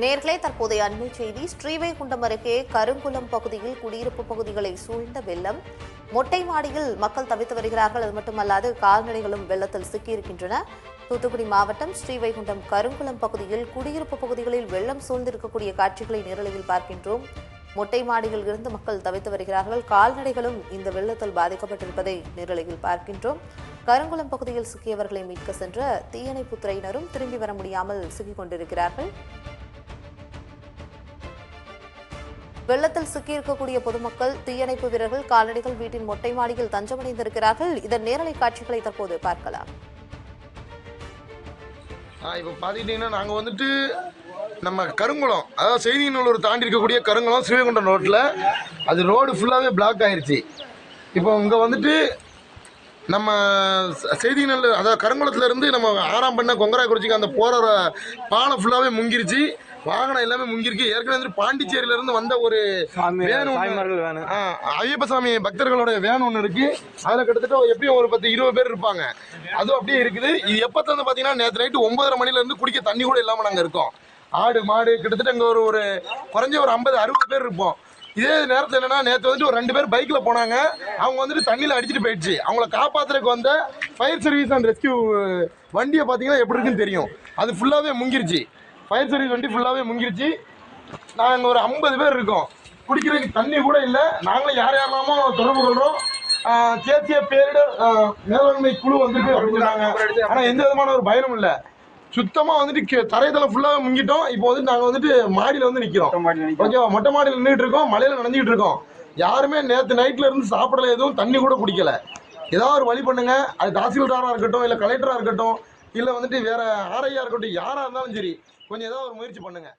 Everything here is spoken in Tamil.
நேர்களே, தற்போதைய அண்மை செய்தி. ஸ்ரீவைகுண்டம் அருகே கருங்குளம் பகுதியில் குடியிருப்பு பகுதிகளை சூழ்ந்த வெள்ளம். மொட்டை மாடியில் மக்கள் தவித்து வருகிறார்கள். அது மட்டுமல்லாது கால்நடைகளும் வெள்ளத்தில் சிக்கியிருக்கின்றன. தூத்துக்குடி மாவட்டம் ஸ்ரீவைகுண்டம் கருங்குளம் பகுதியில் குடியிருப்பு பகுதிகளில் வெள்ளம் சூழ்ந்திருக்கக்கூடிய காட்சிகளை நேரலையில் பார்க்கின்றோம். மொட்டை மாடியில் இருந்து மக்கள் தவித்து வருகிறார்கள். கால்நடைகளும் இந்த வெள்ளத்தில் பாதிக்கப்பட்டிருப்பதை நேரலையில் பார்க்கின்றோம். கருங்குளம் பகுதியில் சிக்கியவர்களை மீட்க சென்ற தீயணைப்புத் துறையினரும் திரும்பி வர முடியாமல் சிக்கிக் கொண்டிருக்கிறார்கள். வெள்ளத்தில் சிக்கியிருக்கக்கூடிய பொதுமக்கள், தீயணைப்பு வீரர்கள், கால்நடைகள் வீட்டின் மொட்டை மாடியில் தஞ்சமடைந்திருக்கிறார்கள். இதன் நேரலை காட்சிகளை தற்போது பார்க்கலாம். இப்போ பார்த்துக்கிட்டீங்கன்னா நாங்கள் வந்துட்டு நம்ம கருங்குளம், அதாவது செய்திநல்லூர் தாண்டி இருக்கக்கூடிய கருங்குளம் ஸ்ரீவைகுண்டம் ரோட்டில் அது ரோடு ஃபுல்லாகவே பிளாக் ஆயிடுச்சு. இப்போ இங்கே வந்துட்டு நம்ம செய்திநல்லூர், அதாவது கருங்குளத்துலேருந்து நம்ம 6ஆம் பண்ண கொங்கராக்குறிச்சிக்கு அந்த போகிற பாலம் ஃபுல்லாகவே முங்கிருச்சு. வாகனம் எல்லாமே முங்கிருக்கு. ஏற்கனவே வந்து பாண்டிச்சேரியிலேருந்து வந்த ஒரு வேன், ஐயப்ப சாமி பக்தர்களோட வேன் ஒன்று இருக்குது. அதில் கிட்டத்தட்ட எப்படியும் ஒரு 10-20 பேர் இருப்பாங்க. அதுவும் அப்படியே இருக்குது. இது எப்போ வந்து பார்த்தீங்கன்னா நேற்று நைட்டு 9:30 மணிலேருந்து குடிக்க தண்ணி கூட இல்லாமல் நாங்கள் இருக்கோம். ஆடு மாடு கிட்டத்தட்ட இங்கே ஒரு குறைஞ்ச ஒரு 50-60 பேர் இருப்போம். இதே நேரத்தில் என்னன்னா, நேற்று வந்துட்டு ஒரு 2 பேர் பைக்கில் போனாங்க. அவங்க வந்துட்டு தண்ணியில் அடிச்சுட்டு போயிடுச்சு. அவங்கள காப்பாற்றுறதுக்கு வந்த ஃபயர் சர்வீஸ் அண்ட் ரெஸ்கியூ வண்டியை பார்த்தீங்கன்னா எப்படி இருக்குன்னு தெரியும். அது ஃபுல்லாகவே முங்கிருச்சு. ஃபயர் சர்வீஸ் வண்டி ஃபுல்லாகவே முங்கிருச்சு. நாங்கள் ஒரு 50 பேர் இருக்கோம். குடிக்கிறதுக்கு தண்ணி கூட இல்லை. நாங்களும் யாரெல்லாமோ தொடர்பு கொள்கிறோம். தேசிய பேரிடர் மேலாண்மை குழு வந்துட்டு அப்படிங்கிறாங்க. ஆனால் எந்த விதமான ஒரு பயனும் இல்லை. சுத்தமாக வந்துட்டு தரைத்தளம் ஃபுல்லாகவே முங்கிட்டோம். இப்போ வந்துட்டு நாங்கள் வந்துட்டு மாடியில் வந்து நிற்கிறோம். ஓகேவா, மொட்டை மாடியில் நின்றுட்டு இருக்கோம். மழையில் நனைஞ்சிக்கிட்டு இருக்கோம். யாருமே நேற்று நைட்டில் இருந்து சாப்பிடல, எதுவும் தண்ணி கூட குடிக்கல. ஏதாவது ஒரு வழி பண்ணுங்க. அது தாசில்தாராக இருக்கட்டும், இல்லை கலெக்டராக இருக்கட்டும், இல்லை வந்துட்டு வேற ஆர்ஐயா இருக்கட்டும், யாராக இருந்தாலும் சரி, கொஞ்சம் ஏதாவது ஒரு முயற்சி பண்ணுங்க.